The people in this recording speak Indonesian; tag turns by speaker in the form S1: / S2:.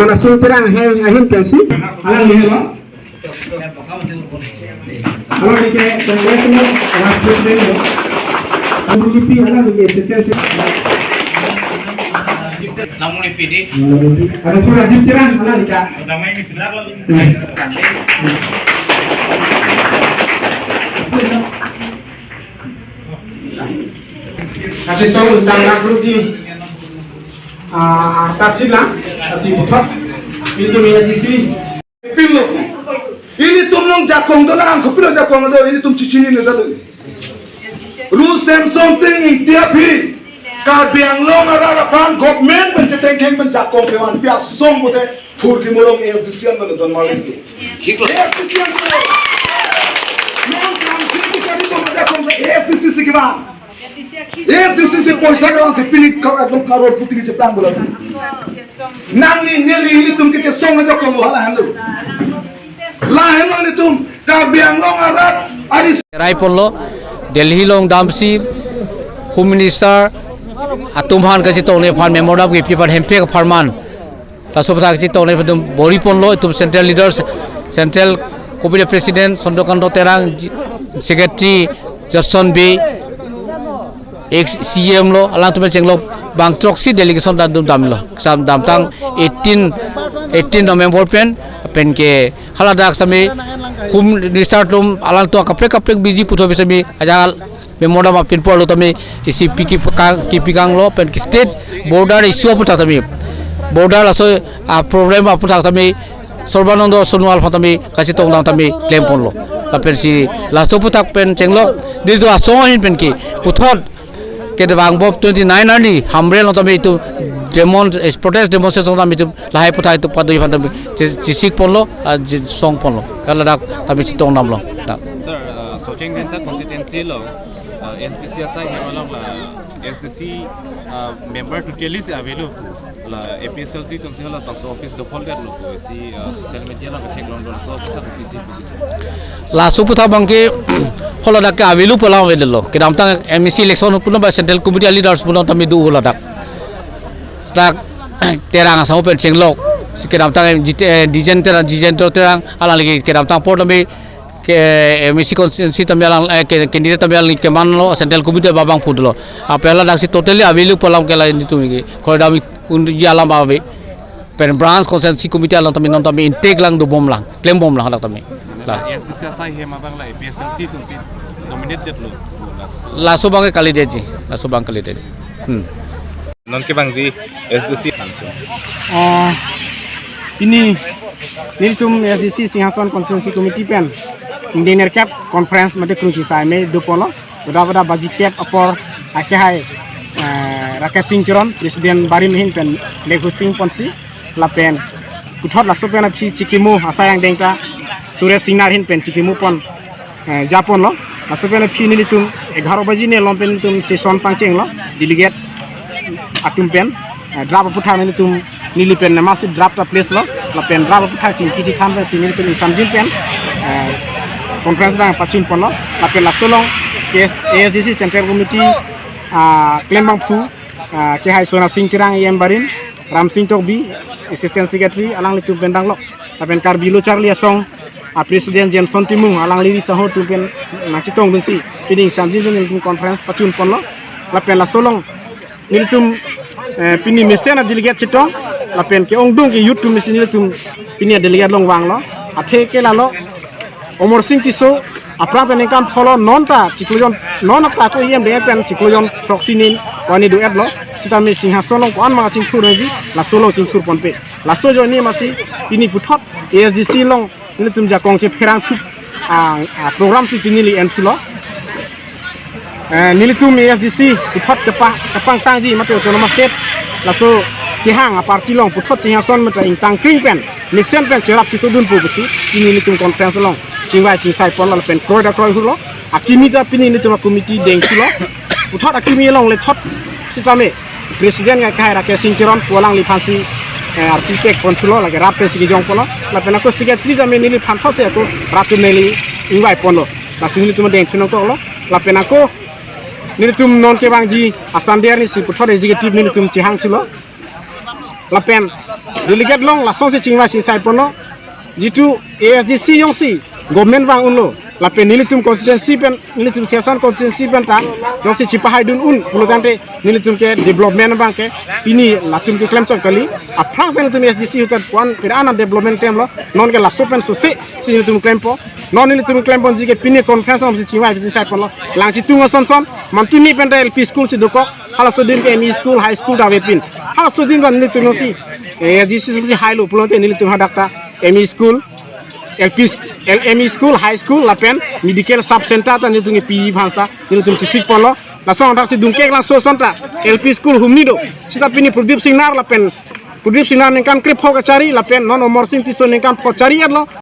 S1: Sana sul terang ahim kasi. Alam niyo ba? Alam niyo kaya national raspberry mo. Ang lipi alam niyo SSC.
S2: Namun ini
S1: Ada surat terang alam niyo.
S2: Damai ini sudah lalu.
S1: Kasi sa undang nakruti tachila asi buthak itu meyajisi
S3: pillo ini tum nong jakong do na ko pilo jakong do ini tum chichini ne do rule same something in tiapi ka biang long ara pan government ben cheteng keng ben jakong ke wan pia song bote phur ki morong es disian do don mali
S2: ठीक है
S3: es disian do non kam chi chari do jakong es disi ki ba es disi poisa ka te pili ka adon karor putri je plan bola nang ni neli ini tum ke song jakong hala hando la helo ni tum ka biang long ara ari
S4: Raipollo Delhi long damsi Home Minister atumhan ka chito ne fan memorab ke people hempe ka farman tasubta ka chito ne padum Boripollo tum central leaders central Kopidia President Sondokando Terang Secretary Jason B ex CM lo alang tum chenglo bangtrok si delegation dan dum damlo sam damtang 18 November pen ke haladak sami Home Minister tum alang to kapek biji puto bisami ajal memoda ma pin polo tami isi pikang lo pen state border issue puta tami border aso problem puta tami Sorbanando Sonwal fatami kasi tong nang tami claim ponlo pen si laso putak pen chenglo dido asongahin pen ki puthot ke dewang bob 29 ani hamre lo tami itu protest demonstration tami itu lahai putai itu padoi fatami sisik ponlo song ponlo kala dak tami sitong namlo
S5: sir socheng genta constituency lo SDC asai hemalong la SDC member to tell is available la APSLC tum sila tax office the folder lo si social media la thek lon so ta PC
S4: la suputa bangke hola dak available pola lo ke damtang MEC election puno ba central committee leaders puno tami du hola dak terang asau pen chenglok ke damtang dijen terang ala lagi ke damtang por tami ke MEC constituency tami alang candidate tami alang ke manlo central committee babang pudlo apela dak si totally available pola ke la itu mi ko dami undi alam bawe pen branch constituency committee alang tami non tami intake lang do bom lang claim bom lang tami
S5: la SDC asai hema bang la APSLC tum si nominated lo
S4: la subang kali deji la subang kali deji
S5: non ke bang ji SDC
S1: ini niltum SDC Singhasan Constituency Committee pen Indian Cap Conference mate kruci sai me dupolo bada baji cap apor akhai Rakesh Singh Kiron Presiden Barim hin pen le hosting ponsi la pen puthot la sopen phi chikimu asayang dengta Suresh Singnar hin pen chikimu pon japon lo la sopen phi nilitum 11 baji ne lompen tum session pangcheng lo delegate atum pen draft putha nilitum nili pen namasi draft place lo la pen draft putha ching kiji kham pen sinil pen samjin pen conference dang pachin pon lo la pen la solong ASDC Central Committee Klembang Phu ke hai Sona Singh Tirang Yem Barin Ram Singh Tokbi Assistant Secretary alang litu bendang lok tapen Karbilo Charlie Asong Presiden James Sontimu alang liri saho tu pen nasitong bensi piding samjin pen conference pachin pon lo la pen la solong nilitum pini mesen delegate sitong la pen ke ongdong ke youth mesin nilitum pini delegate long wang lo athe ke la lo Omor Singh Tiso apra pen kam follow nonta ciklujon non apta ko yem de pen ciklujon proxinin wani do edlo sitami Singhason ko an ma ching thureji la solo ching thur ponpe la sojo ni masi pini puthot ASDC long nilitum ja kong che pherang thup program si pini li enthulo nilitum ASDC puthot kapang tangji mate autonomous state la so kihang parti long puthot Singhason mate ing tang kring pen nisen pen cherap kitudun pu besi ini nilitum conference long cingwai cingsai pon la pen kroida kroi hulo akimita pini ni tuma committee deng hulo uthot akimi long le thot sitame presiden nga kai Rakesh Singh Kiron pulang li phansi architect pon hulo la rape sigi jong pon la pen ko secretary jame ni li phan those ko rape meli ingwai pon lo la sini tuma deng suno ko lo la pen ko ni tum non ke bangji asandiar ni si puthot executive ni tum chihang hulo lapen delegate long la sonsi chingwa si sai pono jitu ASDC yong si government bang unlo lapen nilitum constituency pen nilitum siasan constituency pen ta yong si cipahai dun un pulutante nilitum ke development bang ke ini latum ke claim kali aprang pen tum ASDC utat puan pirana development tem lo non ke la sopen susi si nilitum claim po non nilitum claim pon jike pini conference om si chingwa si sai pono lang si tungo son mantuni pen LP school si doko hala sodin ke ME school high school da wepin hala sodin ban nilitum si ASDC si high lo pulunte nilitum hadakta ME school LME school, high school, lapen medical sub center ta nitungi PE bhansa nitung cisik polo la song dak si dungke lang so sonta LP school humnido sita pini Pradip Singh nar lapen Pradip Singh nar ningkan krip ho kacari lapen non omor sing tiso ningkan ko cari adlo